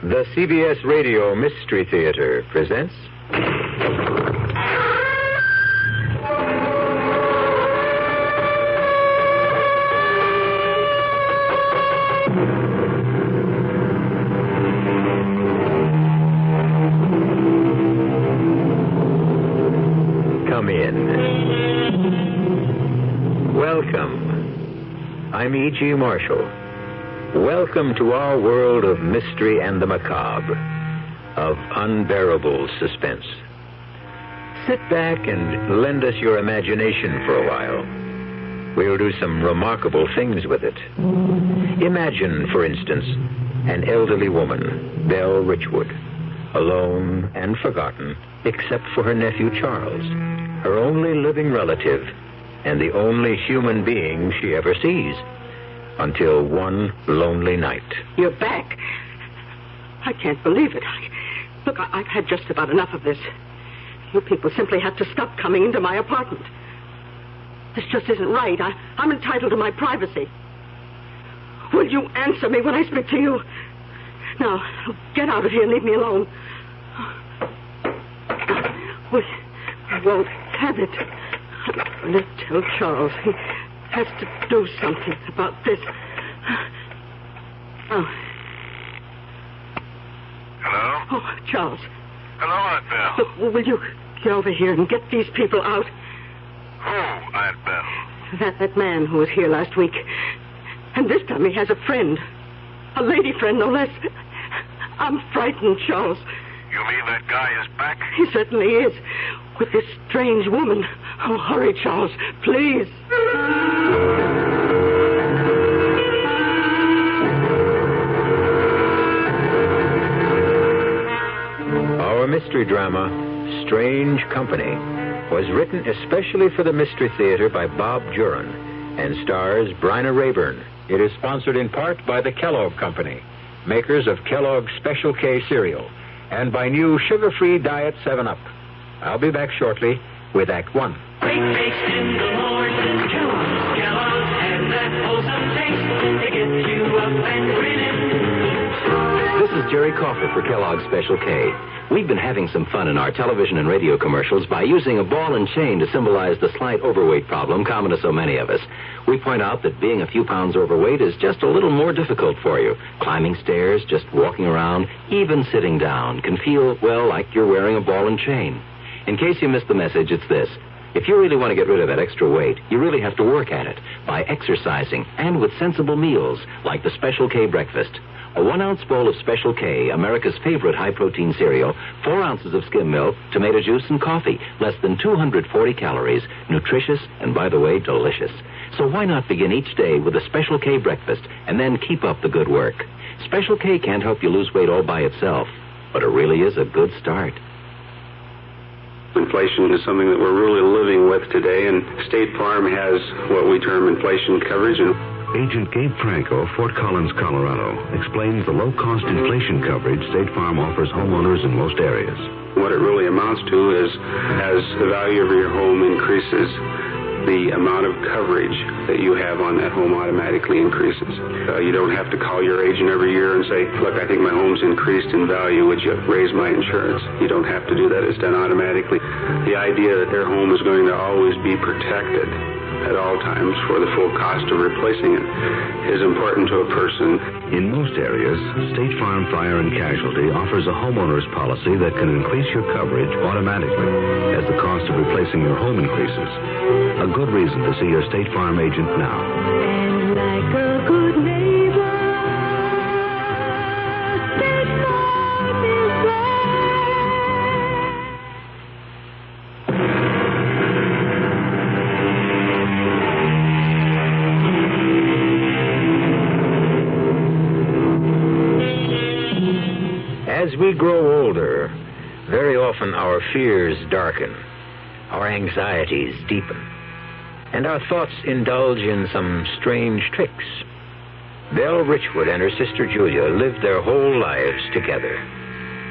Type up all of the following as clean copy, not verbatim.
The CBS Radio Mystery Theater presents... Come in. Welcome. I'm E.G. Marshall. Welcome to our world of mystery and the macabre, of unbearable suspense. Sit back and lend us your imagination for a while. We'll do some remarkable things with it. Imagine, for instance, an elderly woman, Belle Richwood, alone and forgotten, except for her nephew Charles, her only living relative, and the only human being she ever sees. Until one lonely night. You're back. I can't believe it. Look, I've had just about enough of this. You people simply have to stop coming into my apartment. This just isn't right. I'm entitled to my privacy. Will you answer me when I speak to you? Now, get out of here and leave me alone. I won't have it. Let's tell Charles. He has to do something about this. Oh. Hello? Oh, Charles. Hello, Aunt Belle. Look, will you get over here and get these people out? Who, Aunt Belle? That man who was here last week. And this time he has a friend. A lady friend, no less. I'm frightened, Charles. You mean that guy is back? He certainly is. With this strange woman. Oh, hurry, Charles, please. Our mystery drama, Strange Company, was written especially for the Mystery Theater by Bob Juran and stars Bryna Raeburn. It is sponsored in part by the Kellogg Company, makers of Kellogg's Special K cereal, and by new sugar-free Diet 7-Up. I'll be back shortly with Act One. Great taste in the morning, Kellogg's has that wholesome taste to get you up and grinning. This is Jerry Coffer for Kellogg's Special K. We've been having some fun in our television and radio commercials by using a ball and chain to symbolize the slight overweight problem common to so many of us. We point out that being a few pounds overweight is just a little more difficult for you. Climbing stairs, just walking around, even sitting down can feel, well, like you're wearing a ball and chain. In case you missed the message, it's this. If you really want to get rid of that extra weight, you really have to work at it by exercising and with sensible meals like the Special K breakfast. A 1-ounce bowl of Special K, America's favorite high-protein cereal, 4 ounces of skim milk, tomato juice, and coffee, less than 240 calories, nutritious and, by the way, delicious. So why not begin each day with a Special K breakfast and then keep up the good work? Special K can't help you lose weight all by itself, but it really is a good start. Inflation is something that we're really living with today, and State Farm has what we term inflation coverage. And Agent Gabe Franco, Fort Collins, Colorado, explains the low-cost inflation coverage State Farm offers homeowners in most areas. what it really amounts to is, as the value of your home increases, the amount of coverage that you have on that home automatically increases. You don't have to call your agent every year and say, look, I think my home's increased in value. Would you raise my insurance? You don't have to do that. It's done automatically. The idea that their home is going to always be protected at all times for the full cost of replacing it is important to a person. In most areas, State Farm Fire and Casualty offers a homeowner's policy that can increase your coverage automatically as the cost of replacing your home increases. A good reason to see your State Farm agent now. And like a good neighbor, State Farm is there. As we grow older, very often our fears darken, our anxieties deepen, and our thoughts indulge in some strange tricks. Belle Richwood and her sister Julia lived their whole lives together,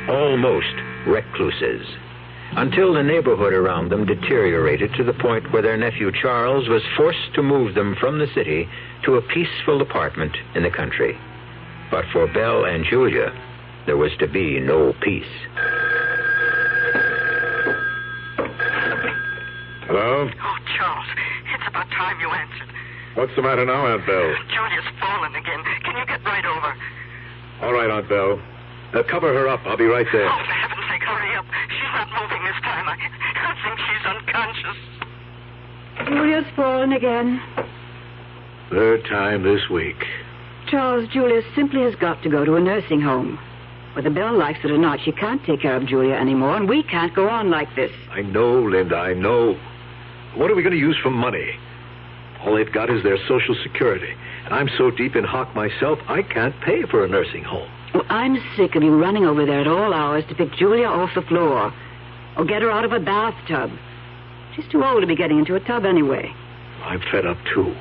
almost recluses, until the neighborhood around them deteriorated to the point where their nephew Charles was forced to move them from the city to a peaceful apartment in the country. But for Belle and Julia, there was to be no peace. Hello? Oh, Charles, it's about time you answered. What's the matter now, Aunt Belle? Julia's fallen again. Can you get right over? All right, Aunt Belle. Cover her up. I'll be right there. Oh, for heaven's sake, hurry up. She's not moving this time. I think she's unconscious. Julia's fallen again. Third time this week. Charles, Julia simply has got to go to a nursing home. Whether Belle likes it or not, she can't take care of Julia anymore, and we can't go on like this. I know, Linda, I know. What are we going to use for money? All they've got is their Social Security. And I'm so deep in hock myself, I can't pay for a nursing home. Well, I'm sick of you running over there at all hours to pick Julia off the floor or get her out of a bathtub. She's too old to be getting into a tub anyway. I'm fed up, too.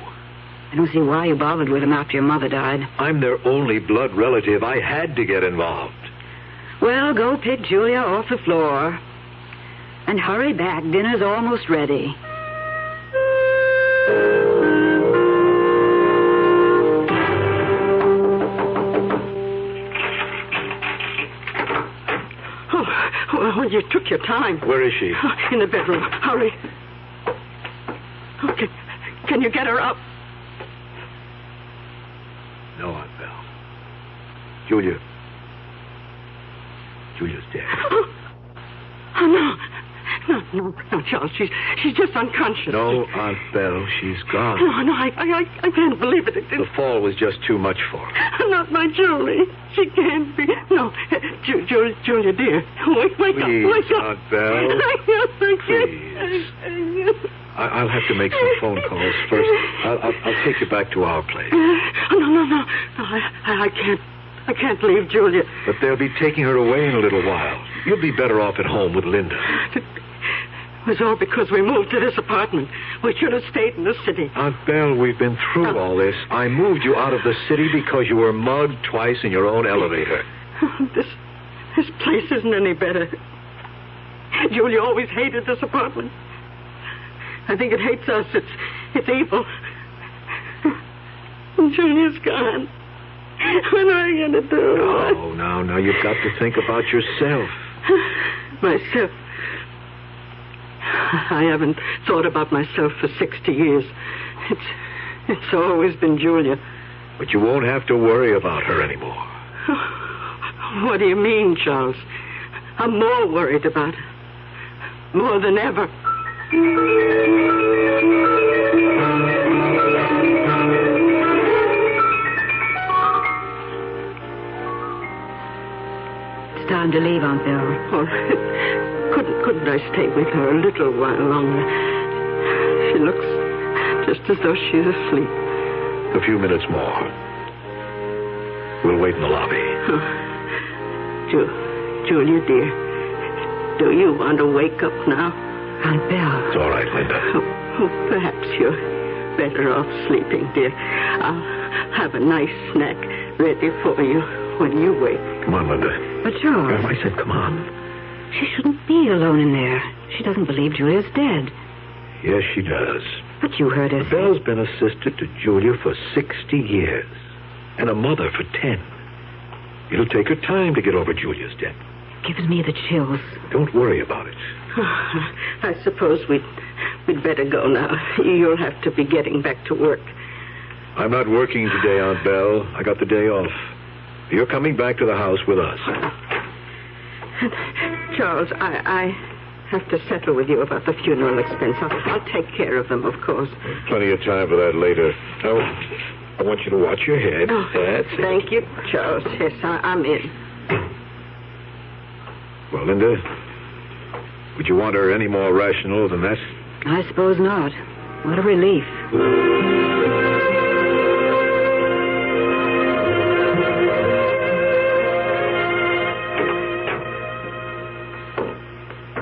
I don't see why you bothered with them after your mother died. I'm their only blood relative. I had to get involved. Well, go pick Julia off the floor. And hurry back. Dinner's almost ready. Oh, well, you took your time. Where is she? In the bedroom. Hurry. Okay. Can you get her up? No, Aunt Belle. Julia's dead. Oh, no, Charles. She's just unconscious. No, Aunt Belle, she's gone. No, I can't believe it. The fall was just too much for her. Not my Julie. She can't be. No, Julia, dear. Wake Please, up, wake up. Aunt Belle. Please. I'll have to make some phone calls first. I'll take you back to our place. No. I can't leave Julia. But they'll be taking her away in a little while. You'll be better off at home with Linda. It was all because we moved to this apartment. We should have stayed in the city. Aunt Belle, we've been through all this. I moved you out of the city because you were mugged twice in your own elevator. This place isn't any better. Julia always hated this apartment. I think it hates us. It's evil. Julia's gone. What am I going to do? Oh, now, you've got to think about yourself. Myself? I haven't thought about myself for 60 years. It's always been Julia. But you won't have to worry about her anymore. What do you mean, Charles? I'm more worried about her. More than ever. It's time to leave, Aunt Belle. Oh, couldn't I stay with her a little while longer? She looks just as though she's asleep. A few minutes more. We'll wait in the lobby. Oh. Julia, dear, do you want to wake up now? Aunt Belle. It's all right, Linda. Oh, perhaps you're better off sleeping, dear. I'll have a nice snack ready for you when you wake. Come on, Linda. But Charles, I said come on. she shouldn't be alone in there. She doesn't believe Julia's dead. Yes, she does. But you heard her say... Belle's been a sister to Julia for 60 years. And a mother for 10. It'll take her time to get over Julia's death. Gives me the chills. Don't worry about it. I suppose we'd better go now. You'll have to be getting back to work. I'm not working today, Aunt Belle. I got the day off. You're coming back to the house with us. Charles, I have to settle with you about the funeral expense. I'll take care of them, of course. Plenty of time for that later. Now, I want you to watch your head. Oh, That's it. thank you, Charles. Yes, I'm in. Well, Linda, would you want her any more rational than that? I suppose not. What a relief.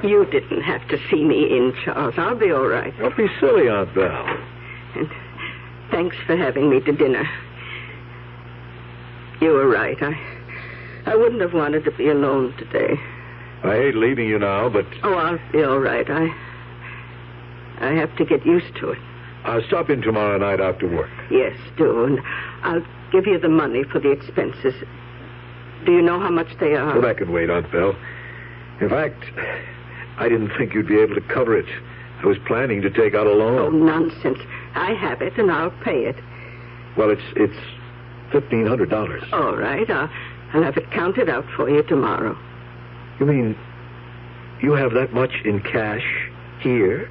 You didn't have to see me in, Charles. I'll be all right. Don't be silly, Aunt Belle. And thanks for having me to dinner. You were right. I wouldn't have wanted to be alone today. I hate leaving you now, but... Oh, I'll be all right. I have to get used to it. I'll stop in tomorrow night after work. Yes, do. And I'll give you the money for the expenses. Do you know how much they are? Well, that can wait, Aunt Belle. In fact, I didn't think you'd be able to cover it. I was planning to take out a Oh, loan. nonsense. I have it, and I'll pay it. Well, it's $1,500. All right. I'll have it counted out for you tomorrow. You mean you have that much in cash here?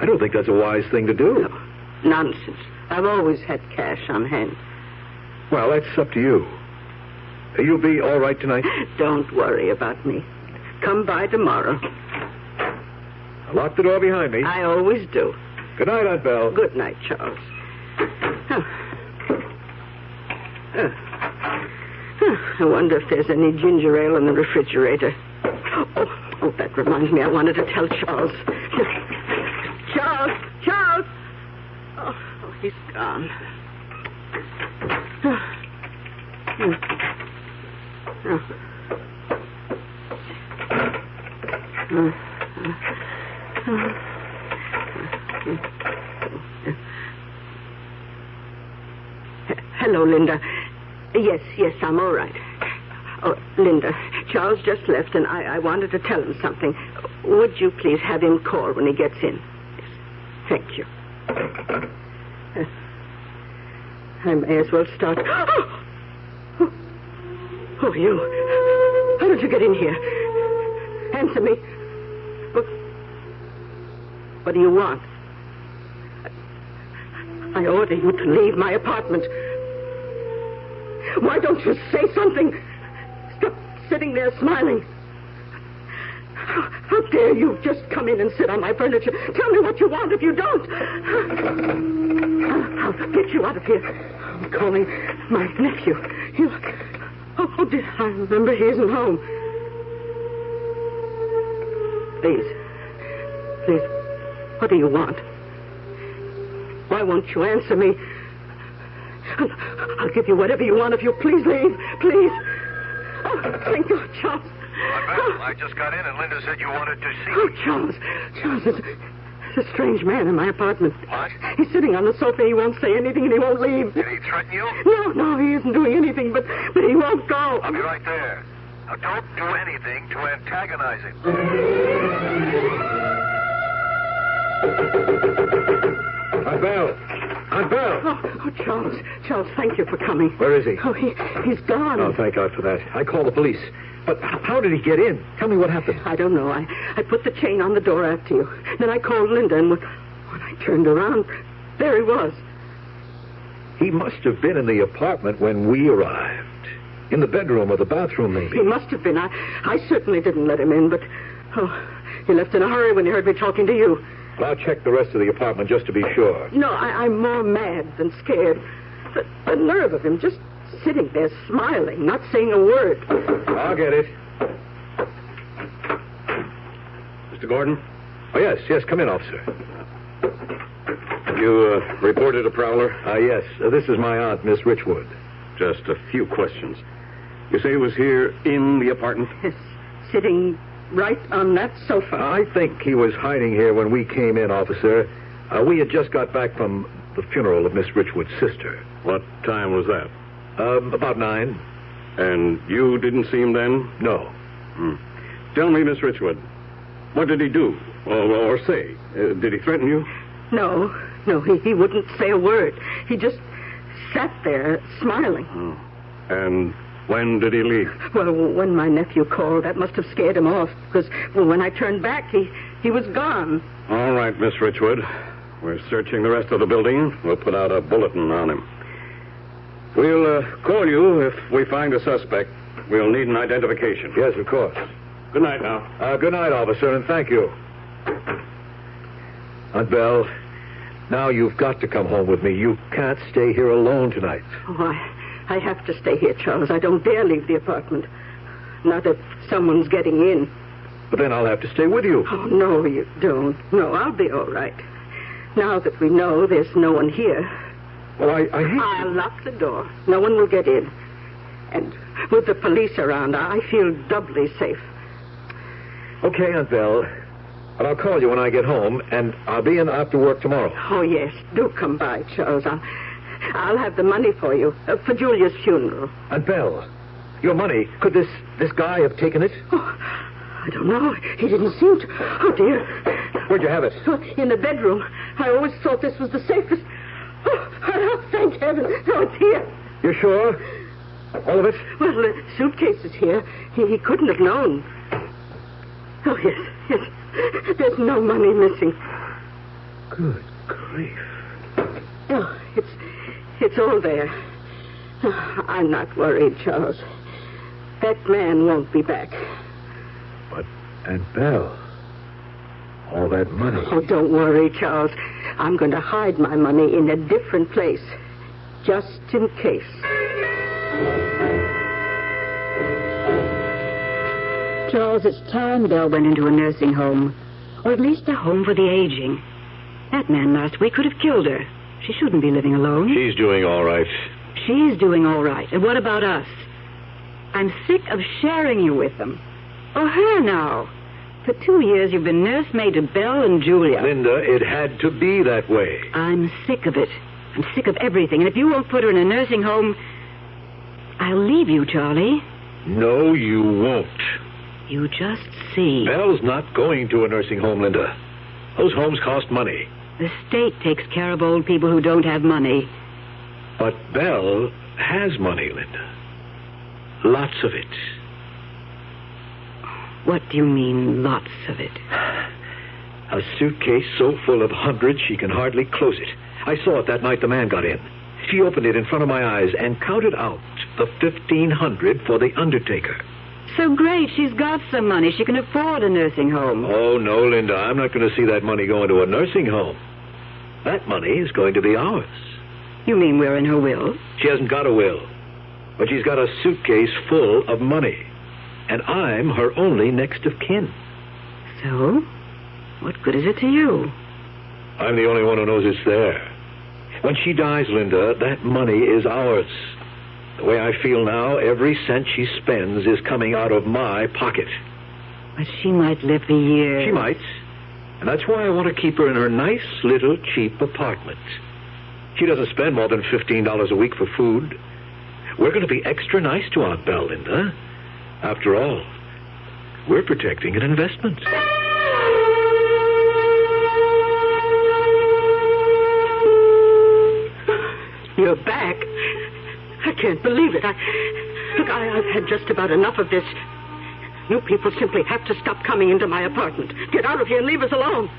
I don't think that's a wise thing to do. No, nonsense. I've always had cash on hand. Well, that's up to you. You'll be all right tonight? Don't worry about me. Come by tomorrow. Lock the door behind me. I always do. Good night, Aunt Belle. Good night, Charles. I wonder if there's any ginger ale in the refrigerator. Oh, that reminds me. I wanted to tell Charles. Charles! Oh, he's gone. Hello, Linda. Yes, I'm all right. Oh, Linda, Charles just left, and I wanted to tell him something. Would you please have him call when he gets in? Yes. Thank you. I may as well start. Oh, you. How did you get in here? Answer me. What do you want? I order you to leave my apartment. Why don't you say something? Stop sitting there smiling. How dare you just come in and sit on my furniture? Tell me what you want. If you don't, I'll get you out of here. I'm calling my nephew. Oh, dear, I remember he isn't home. Please, what do you want? Why won't you answer me? I'll give you whatever you want if you please leave. Please. Oh, thank God, Charles. I just got in and Linda said you wanted to see Oh, me. Charles, there's a strange man in my apartment. What? He's sitting on the sofa. He won't say anything and he won't leave. Did he threaten you? No, he isn't doing anything, but he won't go. I'll be right there. Now, don't do anything to antagonize him. Aunt Belle! Oh, Charles, thank you for coming. Where is he? Oh, he's gone. Oh, thank God for that. I called the police. But how did he get in? Tell me what happened. I don't know. I put the chain on the door after you. Then I called Linda, and when I turned around, there he was. He must have been in the apartment when we arrived. In the bedroom or the bathroom, maybe. He must have been. I certainly didn't let him in, but he left in a hurry when he heard me talking to you. Well, I'll check the rest of the apartment just to be sure. No, I'm more mad than scared. The nerve of him just sitting there smiling, not saying a word. I'll get it. Mr. Gordon? Oh, yes, come in, officer. You reported a prowler? Yes, this is my aunt, Miss Richwood. Just a few questions. You say he was here in the apartment? Yes, sitting right on that sofa. I think he was hiding here when we came in, officer. We had just got back from the funeral of Miss Richwood's sister. What time was that? About 9. And you didn't see him then? No. Tell me, Miss Richwood, what did he do? Or say? Did he threaten you? No, he wouldn't say a word. He just sat there smiling. And when did he leave? Well, when my nephew called, that must have scared him off, because when I turned back, he was gone. All right, Miss Richwood. We're searching the rest of the building. We'll put out a bulletin on him. We'll call you if we find a suspect. We'll need an identification. Yes, of course. Good night now. Good night, officer, and thank you. Aunt Belle, now you've got to come home with me. You can't stay here alone tonight. Oh, I have to stay here, Charles. I don't dare leave the apartment. Not if someone's getting in. But then I'll have to stay with you. Oh, no, you don't. No, I'll be all right. Now that we know there's no one here. Well, I hate I'll lock the door. No one will get in. And with the police around, I feel doubly safe. Okay, Aunt Belle. But I'll call you when I get home, and I'll be in after work tomorrow. Oh, yes. Do come by, Charles. I'll have the money for you, for Julia's funeral. Aunt Belle, Your money. Could this guy have taken it? Oh, I don't know. He didn't seem to. Oh, dear. Where'd you have it? In the bedroom. I always thought this was the safest. Oh, thank heaven. Oh, it's here. You're sure? All of it? Well, the suitcase is here. He couldn't have known. Oh, yes. There's no money missing. Good grief. Oh, it's all there. Oh, I'm not worried, Charles. That man won't be back. But Aunt Belle, all that money. Oh, don't worry, Charles. I'm going to hide my money in a different place, just in case. Charles, it's time Belle went into a nursing home, or at least a home for the aging. That man last week could have killed her. She shouldn't be living alone. She's doing all right. She's doing all right. And what about us? I'm sick of sharing you with them. Oh, her now. For 2 years, you've been nursemaid to Belle and Julia. Linda, it had to be that way. I'm sick of it. I'm sick of everything. And if you won't put her in a nursing home, I'll leave you, Charlie. No, you won't. You just see. Belle's not going to a nursing home, Linda. Those homes cost money. The state takes care of old people who don't have money. But Belle has money, Linda. Lots of it. What do you mean, lots of it? A suitcase so full of hundreds she can hardly close it. I saw it that night the man got in. She opened it in front of my eyes and counted out the $1,500 for the undertaker. So great, she's got some money. She can afford a nursing home. Oh, no, Linda, I'm not going to see that money go into a nursing home. That money is going to be ours. You mean we're in her will? She hasn't got a will, but she's got a suitcase full of money. And I'm her only next of kin. So? What good is it to you? I'm the only one who knows it's there. When she dies, Linda, that money is ours. The way I feel now, every cent she spends is coming out of my pocket. But she might live for years. She might. And that's why I want to keep her in her nice little cheap apartment. She doesn't spend more than $15 a week for food. We're going to be extra nice to Aunt Belle, Linda. After all, we're protecting an investment. You're back. I can't believe it. I've had just about enough of this. You people simply have to stop coming into my apartment. Get out of here and leave us alone.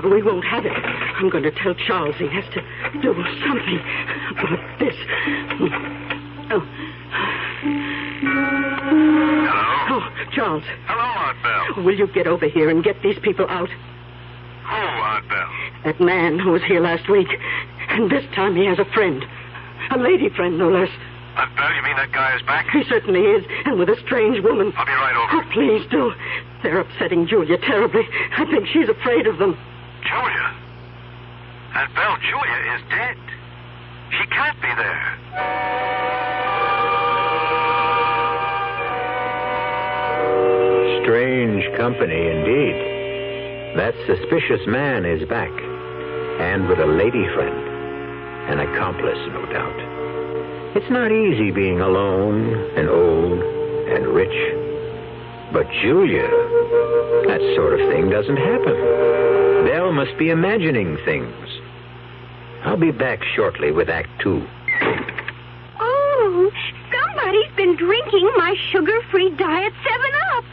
Well, we won't have it. I'm going to tell Charles he has to do something about this. Oh. Hello? Oh, Charles. Hello, Aunt Belle. Will you get over here and get these people out? Who, Aunt Belle? That man who was here last week. And this time he has a friend. A lady friend, no less. Aunt Belle, you mean that guy is back? He certainly is, and with a strange woman. I'll be right over. Oh, please do. They're upsetting Julia terribly. I think she's afraid of them. Julia? Aunt Belle, Julia is dead. She can't be there. Strange company indeed. That suspicious man is back, and with a lady friend. An accomplice, no doubt. It's not easy being alone and old and rich. But Julia, that sort of thing doesn't happen. Belle must be imagining things. I'll be back shortly with Act 2. Oh, somebody's been drinking my sugar-free diet 7-Up,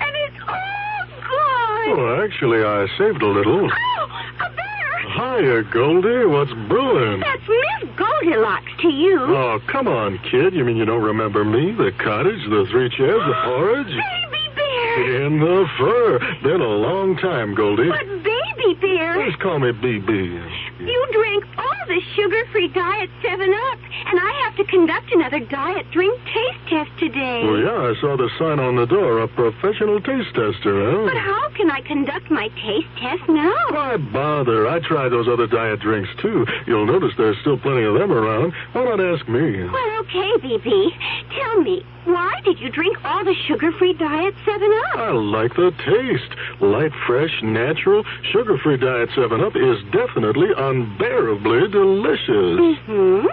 and it's all gone. Oh, actually, I saved a little. Oh, a bear! Hiya, Goldie. What's brewing? That's Miss Goldilocks to you. Oh, come on, kid. You mean you don't remember me? The cottage, the 3 chairs, the porridge? Baby bear! In the fur. Been a long time, Goldie. But baby bear, Just call me BB. you drank all the sugar-free diet 7-Up, and I have to conduct another diet drink taste test today. Well, yeah, I saw the sign on the door, a professional taste tester, But huh? how can I conduct my taste test now? Why bother? I tried those other diet drinks, too. You'll notice there's still plenty of them around. Why not ask me? Well, okay, BB. Tell me, why did you drink all the sugar-free diet 7-Up? I like the taste. Light, fresh, natural, sugar-free diet 7-Up is definitely unbearably delicious. Mm-hmm.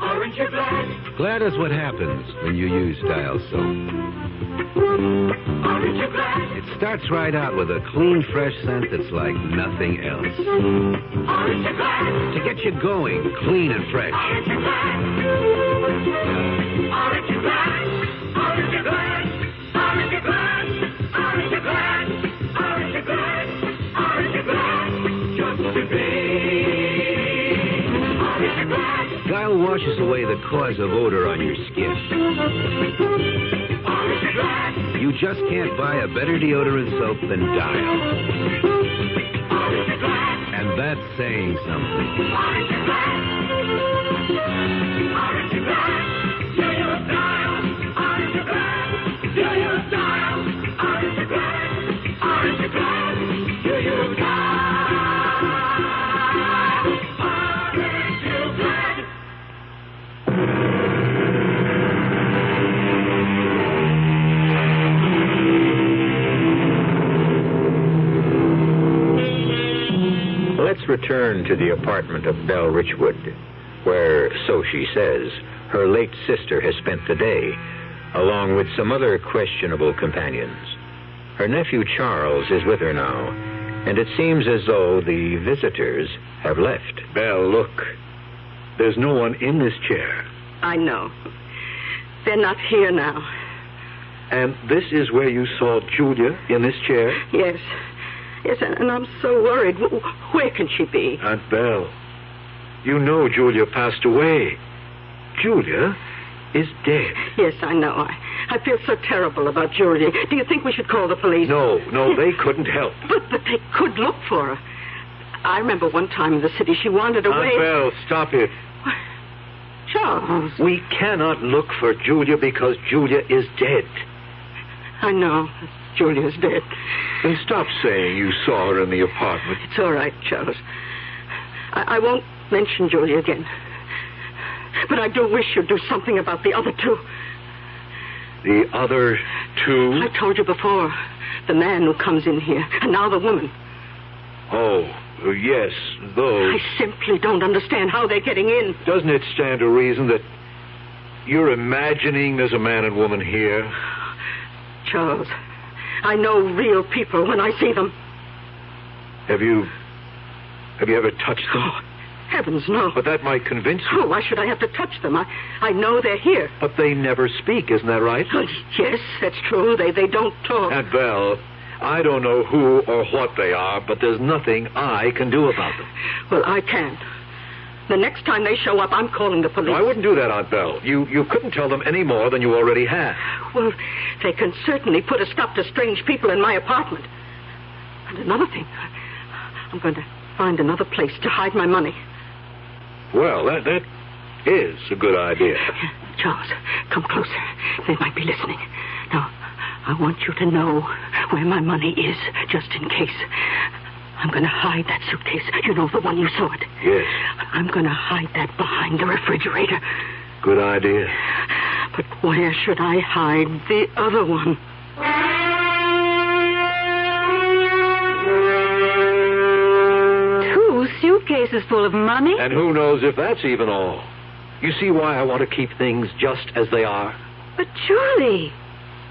Aren't you glad? Glad is what happens when you use Dial soap. Aren't you glad? It starts right out with a clean, fresh scent that's like nothing else. Aren't you glad? To get you going, clean and fresh. Aren't you glad? Aren't you glad? Aren't you glad? Aren't you glad? Aren't you glad? Aren't you glad? Aren't you glad? Just to be. Aren't you glad? Dial washes away the cause of odor on your skin. Aren't you glad? You just can't buy a better deodorant soap than Dial. Aren't you glad? And that's saying something. Aren't you glad? Aren't you glad? Do you Dial? Aren't you glad? Do you Dial? Aren't you glad? Aren't you glad? Do you Dial? Aren't you glad? Let's return to the apartment of Belle Richwood, where, so she says, her late sister has spent the day, along with some other questionable companions. Her nephew Charles is with her now, and it seems as though the visitors have left. Belle, look. There's no one in this chair. I know. They're not here now. And this is where you saw Julia, in this chair? Yes. Yes, and I'm so worried. Where can she be? Aunt Belle, you know Julia passed away. Julia is dead. Yes, I know. I feel so terrible about Julia. Do you think we should call the police? No, they couldn't help. But they could look for her. I remember one time in the city she wandered away. Aunt Belle, stop it. Charles. We cannot look for Julia because Julia is dead. I know. Julia's dead. Then stop saying you saw her in the apartment. It's all right, Charles. I won't mention Julia again. But I do wish you'd do something about the other two. The other two? I told you before. The man who comes in here, and now the woman. Oh, yes, those. I simply don't understand how they're getting in. Doesn't it stand to reason that you're imagining there's a man and woman here? Charles, I know real people when I see them. Have you ever touched them? Oh, heavens, no. But that might convince you. Oh, why should I have to touch them? I know they're here. But they never speak, isn't that right? Oh, yes, that's true. They don't talk. Aunt Belle, I don't know who or what they are, but there's nothing I can do about them. Well, I can't. The next time they show up, I'm calling the police. No, I wouldn't do that, Aunt Belle. You couldn't tell them any more than you already have. Well, they can certainly put a stop to strange people in my apartment. And another thing, I'm going to find another place to hide my money. Well, that is a good idea. Charles, come closer. They might be listening. Now, I want you to know where my money is, just in case. I'm going to hide that suitcase. You know, the one you saw it. Yes. I'm going to hide that behind the refrigerator. Good idea. But where should I hide the other one? Two suitcases full of money? And who knows if that's even all. You see why I want to keep things just as they are? But Julie,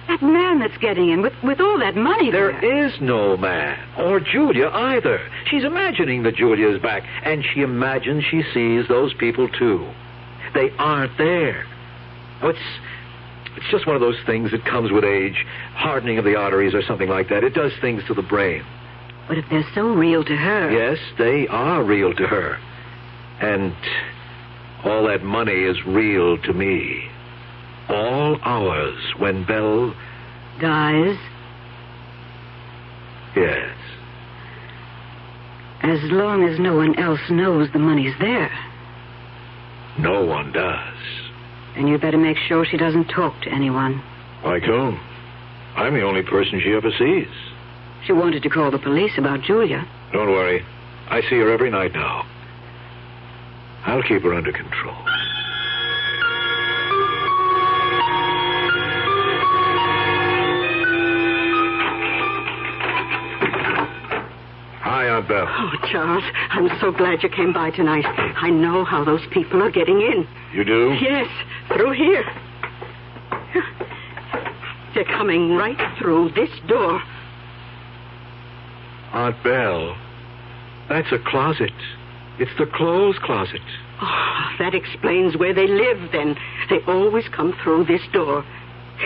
that man that's getting in with all that money there is no man, or Julia either. She's imagining that Julia is back, and she imagines she sees those people too. They aren't there. Oh, it's just one of those things that comes with age, hardening of the arteries or something like that. It does things to the brain. But if they're so real to her... Yes, they are real to her. And all that money is real to me. All ours when Belle... dies? Yes. As long as no one else knows the money's there. No one does. And you better make sure she doesn't talk to anyone. Like whom? I'm the only person she ever sees. She wanted to call the police about Julia. Don't worry. I see her every night now. I'll keep her under control. Hi, Belle. Oh, Charles, I'm so glad you came by tonight. I know how those people are getting in. You do? Yes, through here. They're coming right through this door. Aunt Belle, that's a closet. It's the clothes closet. Oh, that explains where they live, then. They always come through this door.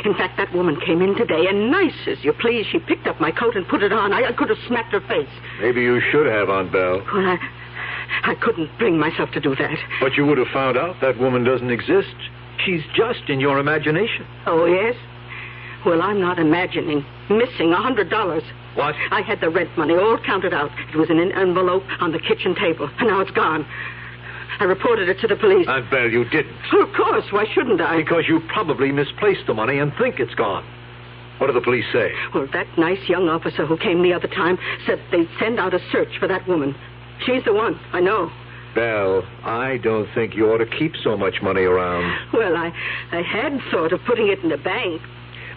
In fact, that woman came in today, and nice as you please, she picked up my coat and put it on. I could have smacked her face. Maybe you should have, Aunt Belle. Well, I couldn't bring myself to do that. But you would have found out that woman doesn't exist. She's just in your imagination. Oh, yes? Well, I'm not imagining. Missing $100. What? I had the rent money all counted out. It was in an envelope on the kitchen table, and now it's gone. I reported it to the police. Aunt Belle, you didn't. Well, of course. Why shouldn't I? Because you probably misplaced the money and think it's gone. What do the police say? Well, that nice young officer who came the other time said they'd send out a search for that woman. She's the one, I know. Belle, I don't think you ought to keep so much money around. Well, I had thought of putting it in the bank.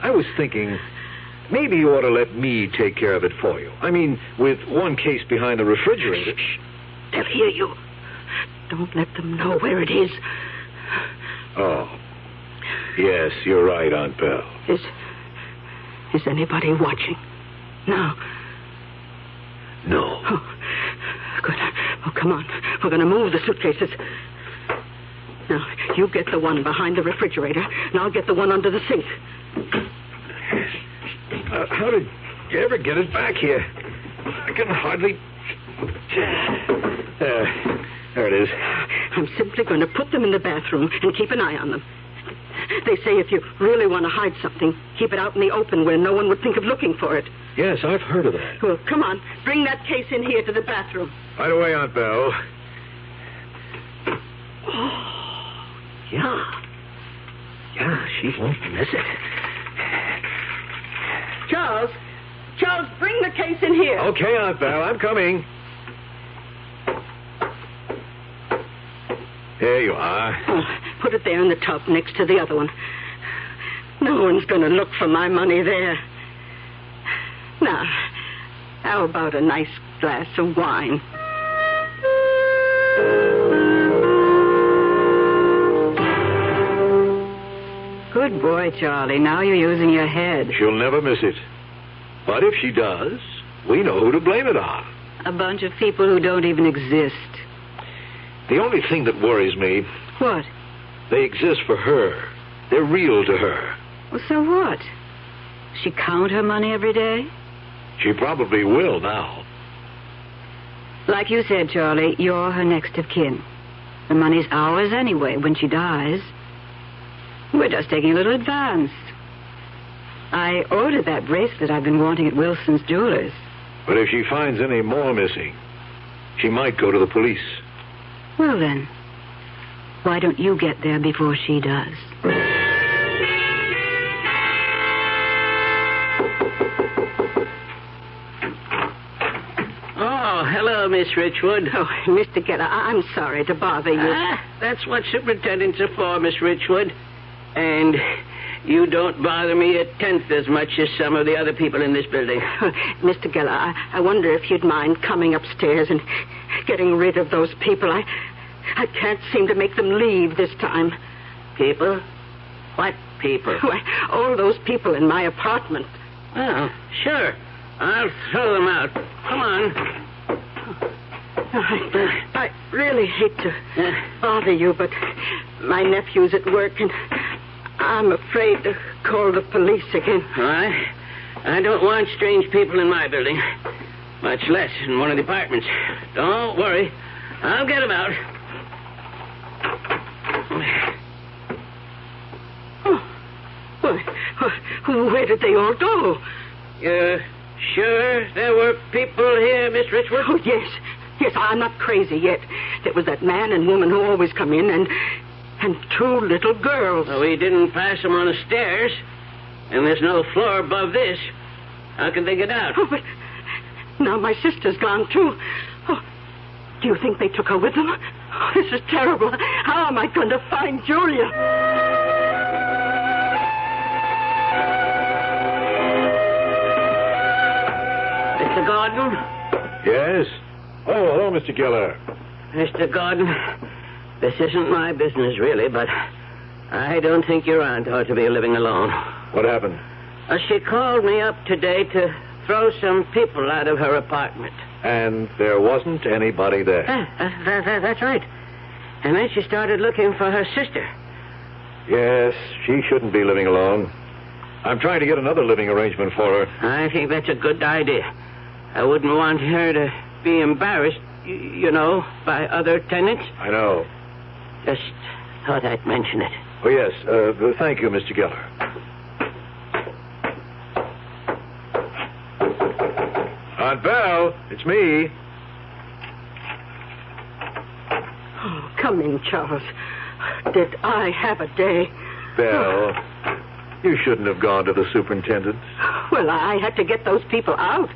I was thinking maybe you ought to let me take care of it for you. I mean, with one case behind the refrigerator. Shh. They'll hear you. Don't let them know where it is. Oh. Yes, you're right, Aunt Belle. Is anybody watching? No. No. Oh, good. Oh, come on. We're going to move the suitcases. Now, you get the one behind the refrigerator, and I'll get the one under the sink. How did you ever get it back here? I can hardly... There it is. I'm simply going to put them in the bathroom and keep an eye on them. They say if you really want to hide something, keep it out in the open where no one would think of looking for it. Yes, I've heard of that. Well, come on. Bring that case in here to the bathroom. Right away, Aunt Belle. Oh, yeah. Yeah, she won't miss it. Charles, bring the case in here. Okay, Aunt Belle, I'm coming. There you are. Oh, put it there in the tub next to the other one. No one's going to look for my money there. Now, how about a nice glass of wine? Good boy, Charlie. Now you're using your head. She'll never miss it. But if she does, we know who to blame it on. A bunch of people who don't even exist. The only thing that worries me... What? They exist for her. They're real to her. Well, so what? She count her money every day? She probably will now. Like you said, Charlie, you're her next of kin. The money's ours anyway when she dies. We're just taking a little advance. I ordered that bracelet I've been wanting at Wilson's Jewelers. But if she finds any more missing, she might go to the police. Well, then, why don't you get there before she does? Oh, hello, Miss Richwood. Oh, Mr. Geller, I'm sorry to bother you. That's what superintendents are for, Miss Richwood. And you don't bother me a tenth as much as some of the other people in this building. Mr. Geller, I wonder if you'd mind coming upstairs and getting rid of those people. I can't seem to make them leave this time. People? What people? Why, all those people in my apartment. Oh, sure. I'll throw them out. Come on. I really hate to bother you, but my nephew's at work, and I'm afraid to call the police again. All right. I don't want strange people in my building, much less in one of the apartments. Don't worry. I'll get them out. Oh, where did they all go? Sure there were people here, Miss Richwood? Oh, yes. Yes, I'm not crazy yet. There was that man and woman who always come in, and two little girls. Well, we didn't pass them on the stairs, and there's no floor above this. How can they get out? Oh, but now my sister's gone, too. Oh, do you think they took her with them? Oh, this is terrible. How am I going to find Julia? Mr. Gordon? Yes? Oh, hello, Mr. Geller. Mr. Gordon, This isn't my business, really, but I don't think your aunt ought to be living alone. What happened? She called me up today to throw some people out of her apartment. And there wasn't anybody there. That's right. And then she started looking for her sister. Yes, she shouldn't be living alone. I'm trying to get another living arrangement for her. I think that's a good idea. I wouldn't want her to be embarrassed, by other tenants. I know. Just thought I'd mention it. Oh, yes. Thank you, Mr. Geller. Aunt Belle, it's me. Oh, come in, Charles. Did I have a day? Belle, you shouldn't have gone to the superintendent. Well, I had to get those people out.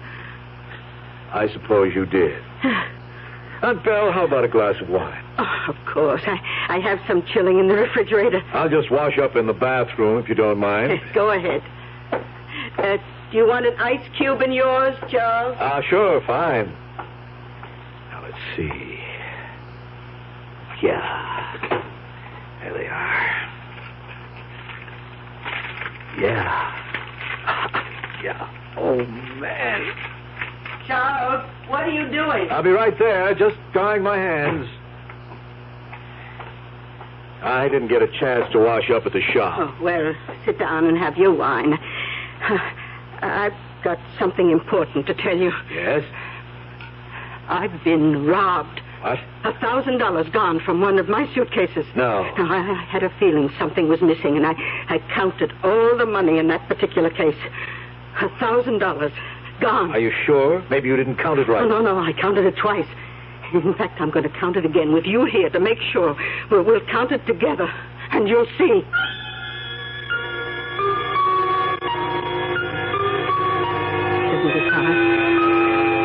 I suppose you did. Aunt Belle, how about a glass of wine? Oh, of course. I have some chilling in the refrigerator. I'll just wash up in the bathroom, if you don't mind. Go ahead. Do you want an ice cube in yours, Charles? Sure, fine. Now, let's see. Yeah. There they are. Yeah. Yeah. Oh, man. Charles, what are you doing? I'll be right there, just drying my hands. I didn't get a chance to wash up at the shop. Oh, well, sit down and have your wine. I've got something important to tell you. Yes? I've been robbed. What? $1,000 gone from one of my suitcases. No. Now, I had a feeling something was missing, and I counted all the money in that particular case. $1,000 gone. Are you sure? Maybe you didn't count it right. Oh, no, I counted it twice. In fact, I'm going to count it again with you here to make sure. We'll count it together, and you'll see.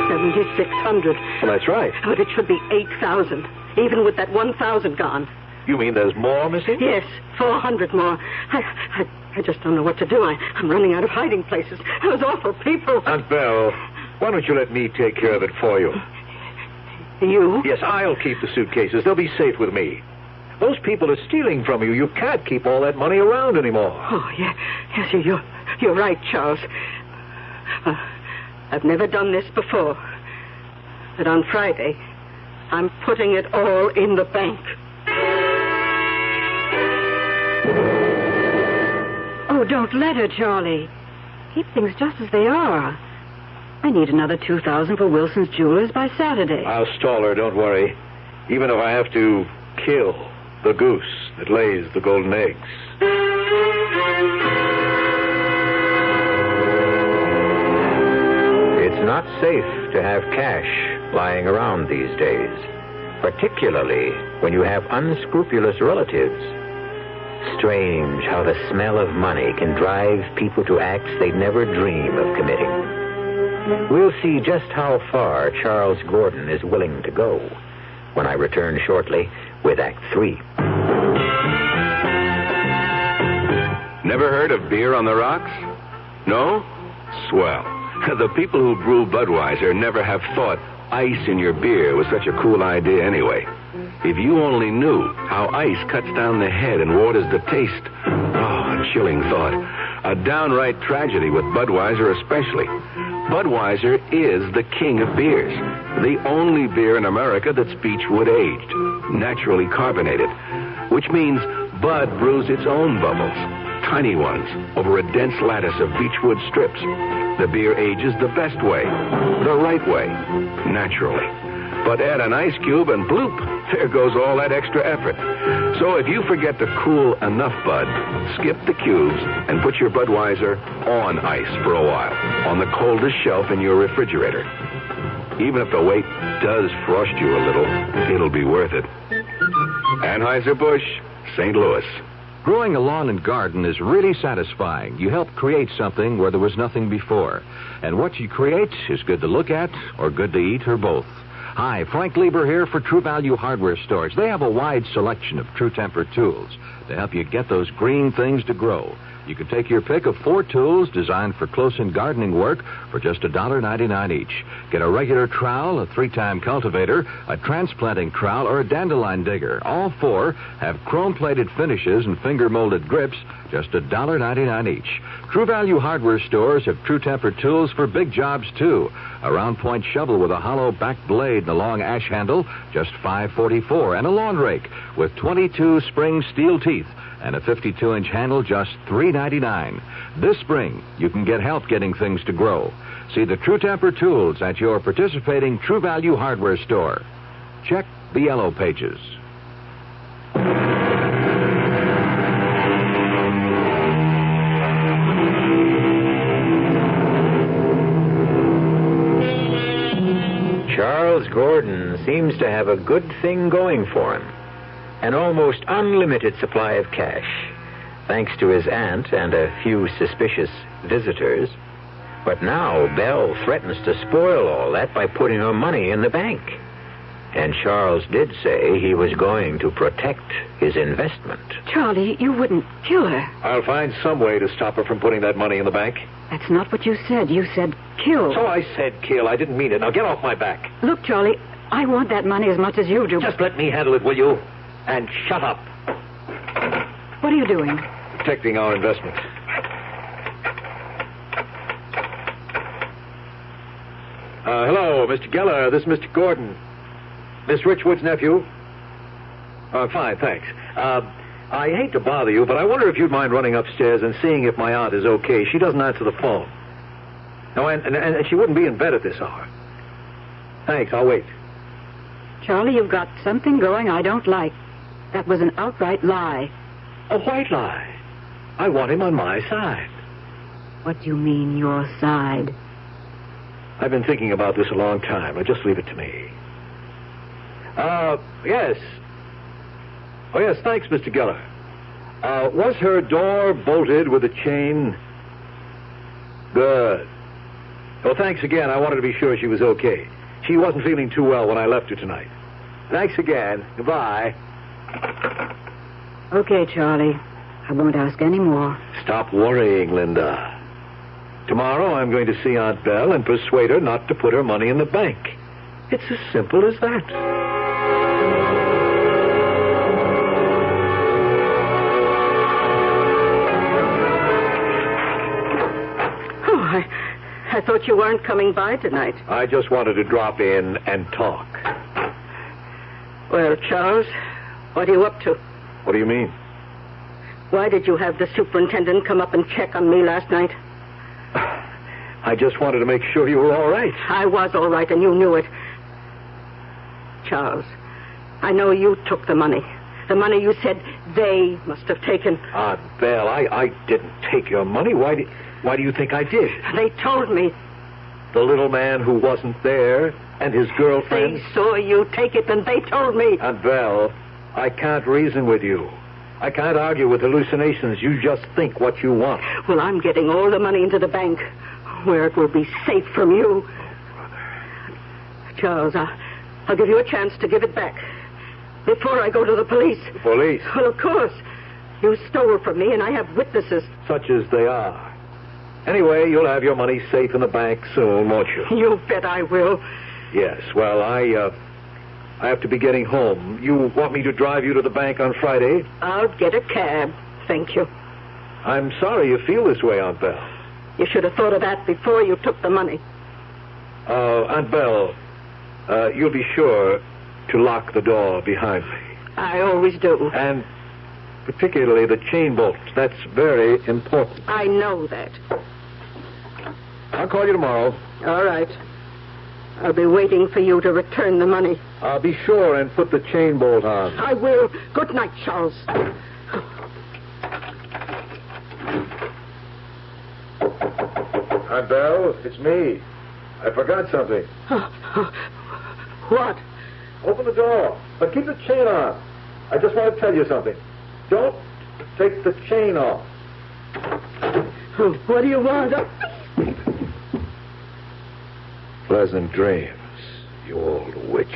7,600. Well, that's right. But it should be 8,000, even with that 1,000 gone. You mean there's more missing? Yes, 400 more. I just don't know what to do. I'm running out of hiding places. Those awful people. Aunt Belle, why don't you let me take care of it for you? You? Yes, I'll keep the suitcases. They'll be safe with me. Those people are stealing from you. You can't keep all that money around anymore. Oh, yeah. Yes, you're right, Charles. I've never done this before. But on Friday, I'm putting it all in the bank. Oh, don't let her, Charlie. Keep things just as they are. I need another $2,000 for Wilson's Jewelers by Saturday. I'll stall her, don't worry. Even if I have to kill the goose that lays the golden eggs. It's not safe to have cash lying around these days, particularly when you have unscrupulous relatives. Strange how the smell of money can drive people to acts they'd never dream of committing. We'll see just how far Charles Gordon is willing to go when I return shortly with Act 3. Never heard of beer on the rocks? No? Swell. The people who brew Budweiser never have thought ice in your beer was such a cool idea anyway. If you only knew how ice cuts down the head and waters the taste. Oh, a chilling thought. A downright tragedy with Budweiser especially. Budweiser is the king of beers. The only beer in America that's beechwood aged, naturally carbonated, which means Bud brews its own bubbles, tiny ones, over a dense lattice of beechwood strips. The beer ages the best way, the right way, naturally. But add an ice cube and bloop, there goes all that extra effort. So if you forget to cool enough Bud, skip the cubes and put your Budweiser on ice for a while, on the coldest shelf in your refrigerator. Even if the wait does frost you a little, it'll be worth it. Anheuser-Busch, St. Louis. Growing a lawn and garden is really satisfying. You help create something where there was nothing before. And what you create is good to look at or good to eat or both. Hi, Frank Lieber here for True Value Hardware Stores. They have a wide selection of True Temper tools to help you get those green things to grow. You can take your pick of 4 tools designed for close-in gardening work for just $1.99 each. Get a regular trowel, a 3-time cultivator, a transplanting trowel, or a dandelion digger. All 4 have chrome-plated finishes and finger-molded grips, just $1.99 each. True Value hardware stores have True Temper tools for big jobs, too. A round-point shovel with a hollow back blade and a long ash handle, just $5.44. And a lawn rake with 22 spring steel teeth and a 52-inch handle, just $3.99. This spring, you can get help getting things to grow. See the True Temper tools at your participating True Value hardware store. Check the yellow pages. Charles Gordon seems to have a good thing going for him. An almost unlimited supply of cash, thanks to his aunt and a few suspicious visitors. But now Belle threatens to spoil all that by putting her money in the bank. And Charles did say he was going to protect his investment. Charlie, you wouldn't kill her. I'll find some way to stop her from putting that money in the bank. That's not what you said. You said kill. So I said kill. I didn't mean it. Now get off my back. Look, Charlie, I want that money as much as you do. Just let me handle it, will you? And shut up. What are you doing? Protecting our investment. Hello, Mr. Geller. This is Mr. Gordon. Miss Richwood's nephew. Fine, thanks. I hate to bother you, but I wonder if you'd mind running upstairs and seeing if my aunt is okay. She doesn't answer the phone. No, and she wouldn't be in bed at this hour. Thanks, I'll wait. Charlie, you've got something going I don't like. That was an outright lie. A white lie. I want him on my side. What do you mean, your side? I've been thinking about this a long time. Now, just leave it to me. Yes. Oh, yes, thanks, Mr. Geller. Was her door bolted with a chain? Good. Well, thanks again. I wanted to be sure she was okay. She wasn't feeling too well when I left her tonight. Thanks again. Goodbye. Okay, Charlie. I won't ask any more. Stop worrying, Linda. Tomorrow I'm going to see Aunt Belle and persuade her not to put her money in the bank. It's as simple as that. Oh, I thought you weren't coming by tonight. I just wanted to drop in and talk. Well, Charles, what are you up to? What do you mean? Why did you have the superintendent come up and check on me last night? I just wanted to make sure you were all right. I was all right, and you knew it. Charles, I know you took the money. The money you said they must have taken. Aunt Belle, I didn't take your money. Why do you think I did? They told me. The little man who wasn't there and his girlfriend? They saw you take it, and they told me. Aunt Belle, I can't reason with you. I can't argue with hallucinations. You just think what you want. Well, I'm getting all the money into the bank, where it will be safe from you. Oh, brother. Charles, I'll give you a chance to give it back before I go to the police. The police? Well, of course. You stole from me, and I have witnesses. Such as they are. Anyway, you'll have your money safe in the bank soon, won't you? You bet I will. Yes, well, I have to be getting home. You want me to drive you to the bank on Friday? I'll get a cab. Thank you. I'm sorry you feel this way, Aunt Belle. You should have thought of that before you took the money. Aunt Belle, you'll be sure to lock the door behind me. I always do. And particularly the chain bolt. That's very important. I know that. I'll call you tomorrow. All right. I'll be waiting for you to return the money. I'll be sure and put the chain bolt on. I will. Good night, Charles. Aunt Belle, it's me. I forgot something. What? Open the door, but keep the chain on. I just want to tell you something. Don't take the chain off. What do you want? Pleasant dreams, you old witch.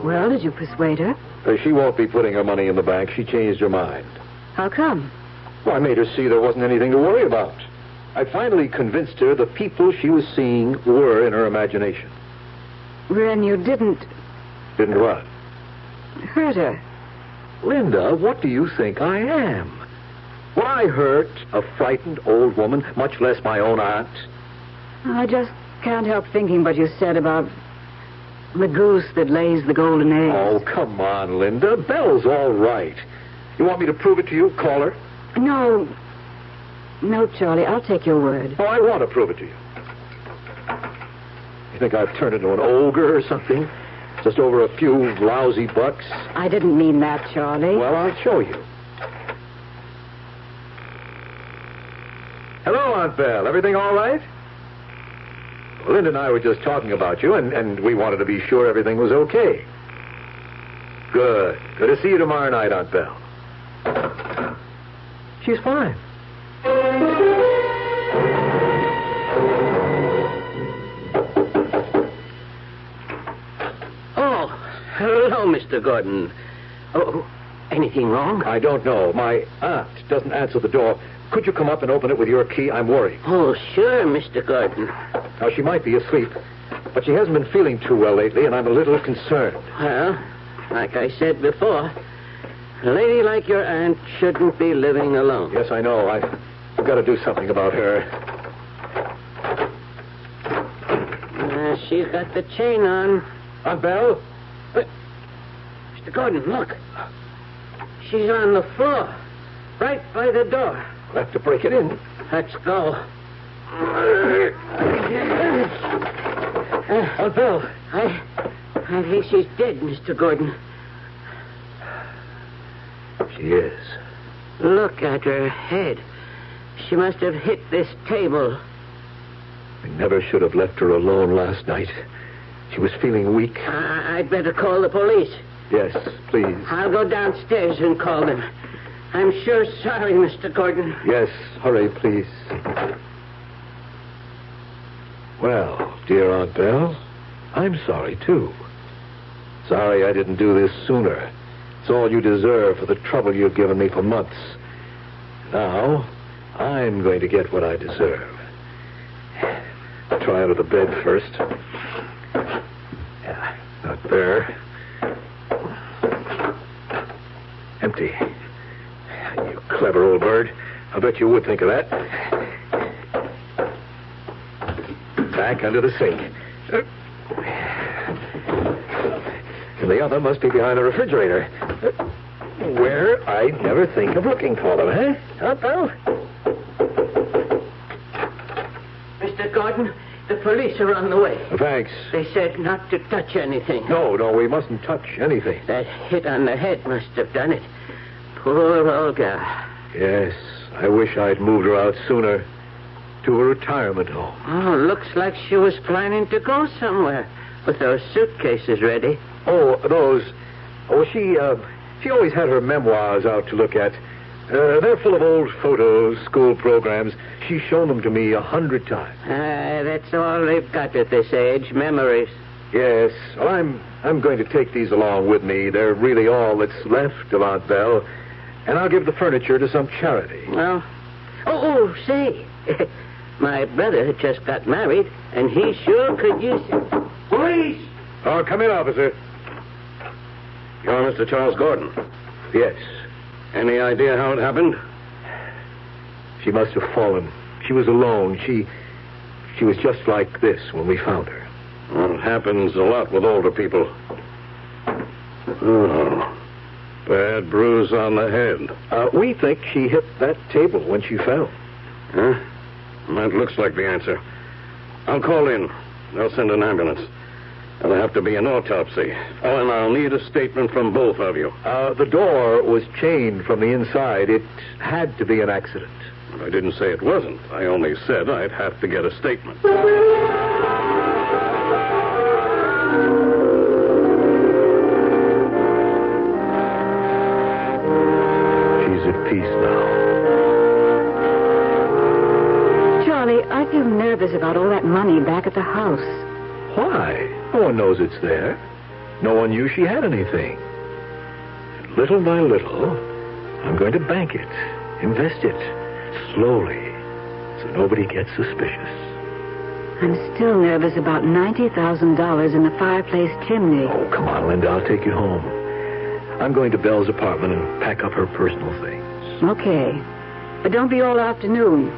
Well, did you persuade her? She won't be putting her money in the bank. She changed her mind. How come? Well, I made her see there wasn't anything to worry about. I finally convinced her the people she was seeing were in her imagination. Ren, you didn't Didn't what? hurt her. Linda, what do you think I am? Would I hurt a frightened old woman, much less my own aunt? I just can't help thinking what you said about the goose that lays the golden eggs. Oh, come on, Linda. Belle's all right. You want me to prove it to you? Call her? No, Charlie, I'll take your word. Oh, I want to prove it to you. You think I've turned into an ogre or something? Just over a few lousy bucks? I didn't mean that, Charlie. Well, I'll show you. Hello, Aunt Belle. Everything all right? Well, Linda and I were just talking about you, and we wanted to be sure everything was okay. Good. Good to see you tomorrow night, Aunt Belle. She's fine. Oh, hello, Mr. Gordon. Oh, anything wrong? I don't know. My aunt doesn't answer the door. Could you come up and open it with your key? I'm worried. Oh, sure, Mr. Gordon. Now, she might be asleep, but she hasn't been feeling too well lately, and I'm a little concerned. Well, like I said before, a lady like your aunt shouldn't be living alone. Yes, I know. I've got to do something about her. She's got the chain on. Aunt Belle? But, Mr. Gordon, look. She's on the floor, right by the door. We'll have to break it in. Let's go. Aunt Belle. I think she's dead, Mr. Gordon. She is. Look at her head. She must have hit this table. We never should have left her alone last night. She was feeling weak. I'd better call the police. Yes, please. I'll go downstairs and call them. I'm sure sorry, Mr. Gordon. Yes, hurry, please. Well, dear Aunt Belle, I'm sorry, too. Sorry I didn't do this sooner. It's all you deserve for the trouble you've given me for months. Now, I'm going to get what I deserve. I'll try out of the bed first. Yeah, not there. Empty. You clever old bird. I bet you would think of that. Back under the sink. And the other must be behind the refrigerator. Where I'd never think of looking for them, eh? Aunt Belle? Mr. Gordon, the police are on the way. Thanks. They said not to touch anything. No, we mustn't touch anything. That hit on the head must have done it. Poor Olga. Yes, I wish I'd moved her out sooner to a retirement home. Oh, looks like she was planning to go somewhere with those suitcases ready. Oh, those. Oh, she always had her memoirs out to look at. They're full of old photos, school programs. She's shown them to me 100 times. That's all they've got at this age, memories. Yes. Well, I'm going to take these along with me. They're really all that's left of Aunt Belle. And I'll give the furniture to some charity. Well, say, my brother just got married, and he sure could use it. Police! Oh, come in, officer. You're Mr. Charles Gordon. Yes. Any idea how it happened? She must have fallen. She was alone. She was just like this when we found her. Well, it happens a lot with older people. Oh, bad bruise on the head. We think she hit that table when she fell. Huh? That looks like the answer. I'll call in. They'll send an ambulance. There'll have to be an autopsy. Oh, and I'll need a statement from both of you. The door was chained from the inside. It had to be an accident. I didn't say it wasn't. I only said I'd have to get a statement. She's at peace now. Charlie, I feel nervous about all that money back at the house. Why? No one knows it's there. No one knew she had anything. And little by little, I'm going to bank it, invest it, slowly, so nobody gets suspicious. I'm still nervous about $90,000 in the fireplace chimney. Oh, come on, Linda. I'll take you home. I'm going to Belle's apartment and pack up her personal things. Okay. But don't be all afternoon.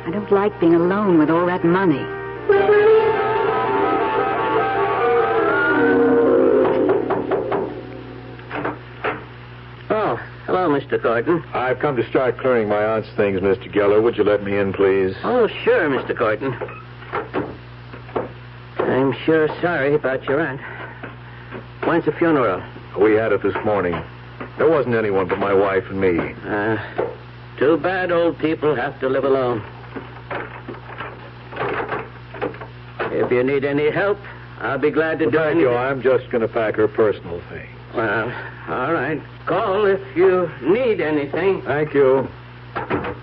I don't like being alone with all that money. Oh, hello, Mr. Thornton. I've come to start clearing my aunt's things, Mr. Geller. Would you let me in, please? Oh, sure, Mr. Thornton. I'm sure sorry about your aunt. When's the funeral? We had it this morning. There wasn't anyone but my wife and me. Too bad old people have to live alone. If you need any help, I'll be glad to do Thank you. I'm just going to pack her personal things. Well, all right. Call if you need anything. Thank you. Now,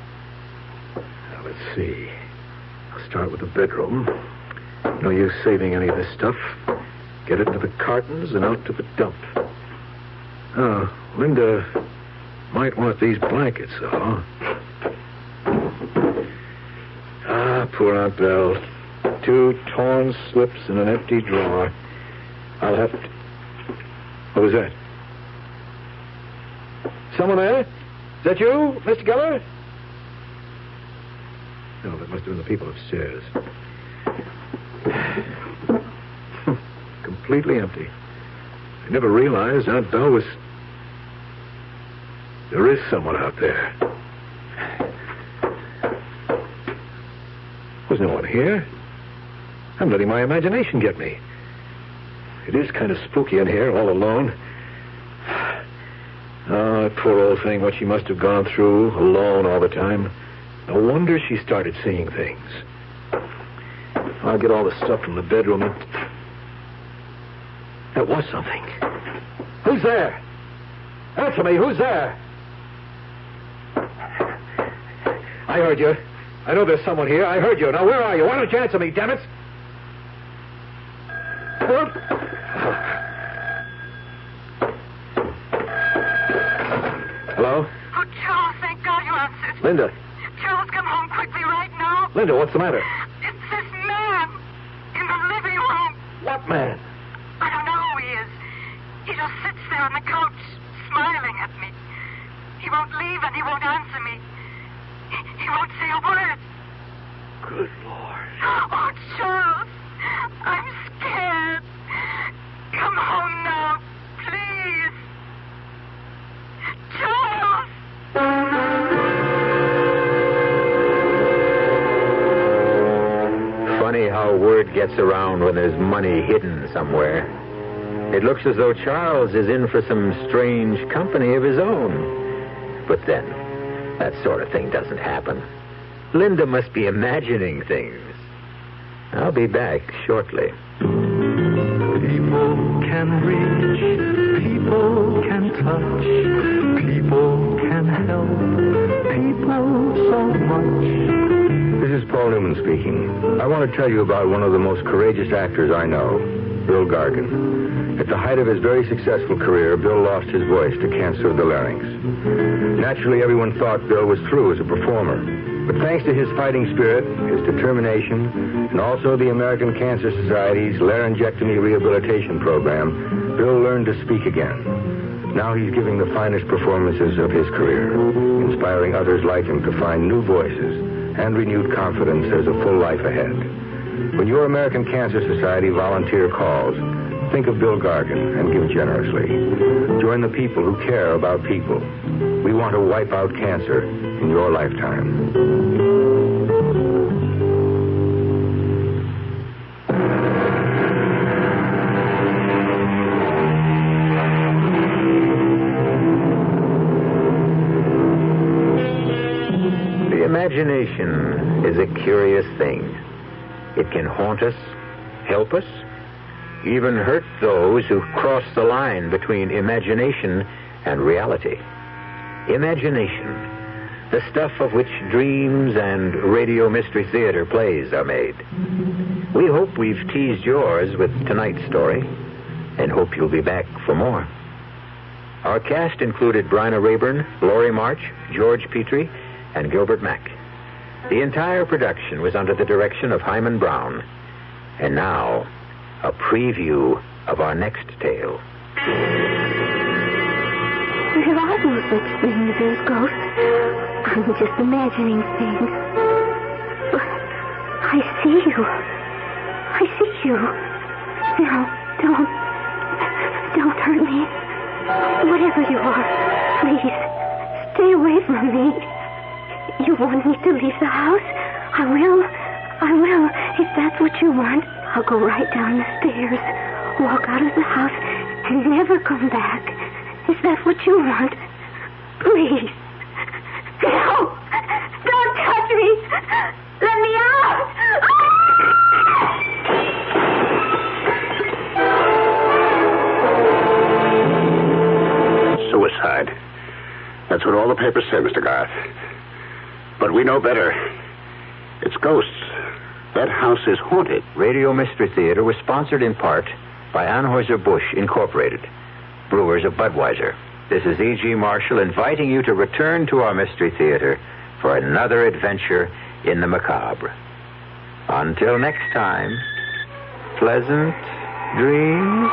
let's see. I'll start with the bedroom. No use saving any of this stuff. Get it into the cartons and out to the dump. Oh, Linda might want these blankets, though. Ah, poor Aunt Belle. 2 torn slips in an empty drawer. I'll have to... What was that? Someone there? Is that you, Mr. Geller? No, that must have been the people upstairs. Completely empty. I never realized Aunt Belle was... There is someone out there. There's no one here. I'm letting my imagination get me. It is kind of spooky in here, all alone. Oh, that poor old thing, what she must have gone through, alone all the time. No wonder she started seeing things. I'll get all the stuff from the bedroom and... That was something. Who's there? Answer me, who's there? I heard you. I know there's someone here. I heard you. Now, where are you? Why don't you answer me, damn it? What? Hello? Oh, Charles, thank God you answered. Linda. Charles, come home quickly right now. Linda, what's the matter? It's this man in the living room. What man? I don't know who he is. He just sits there on the couch, smiling at me. He won't leave and he won't answer me. He won't say a word. Good Lord. Oh, Charles, I'm scared. Come home now, please. Charles! Funny how word gets around when there's money hidden somewhere. It looks as though Charles is in for some strange company of his own. But then, that sort of thing doesn't happen. Linda must be imagining things. I'll be back shortly. People can reach, people can touch, people can help, people so much. This is Paul Newman speaking. I want to tell you about one of the most courageous actors I know, Bill Gargan. At the height of his very successful career, Bill lost his voice to cancer of the larynx. Naturally, everyone thought Bill was through as a performer. But thanks to his fighting spirit, his determination, and also the American Cancer Society's laryngectomy rehabilitation program, Bill learned to speak again. Now he's giving the finest performances of his career, inspiring others like him to find new voices and renewed confidence there's a full life ahead. When your American Cancer Society volunteer calls, think of Bill Gargan and give generously. Join the people who care about people. We want to wipe out cancer in your lifetime. The imagination is a curious thing. It can haunt us, help us, even hurt those who cross the line between imagination and reality. Imagination, the stuff of which dreams and radio mystery theater plays are made. We hope we've teased yours with tonight's story, and hope you'll be back for more. Our cast included Bryna Raeburn, Laurie March, George Petrie, and Gilbert Mack. The entire production was under the direction of Hyman Brown. And now, a preview of our next tale. There are no such things as ghosts. I'm just imagining things. But I see you. I see you. Now, don't hurt me. Whatever you are, please, stay away from me. You want me to leave the house? I will. If that's what you want, I'll go right down the stairs, walk out of the house, and never come back. Is that what you want? Please. No! Don't touch me! Let me out! Suicide. That's what all the papers say, Mr. Garth. But we know better. It's ghosts. That house is haunted. Radio Mystery Theater was sponsored in part by Anheuser-Busch Incorporated, brewers of Budweiser. This is E.G. Marshall inviting you to return to our Mystery Theater for another adventure in the macabre. Until next time, pleasant dreams.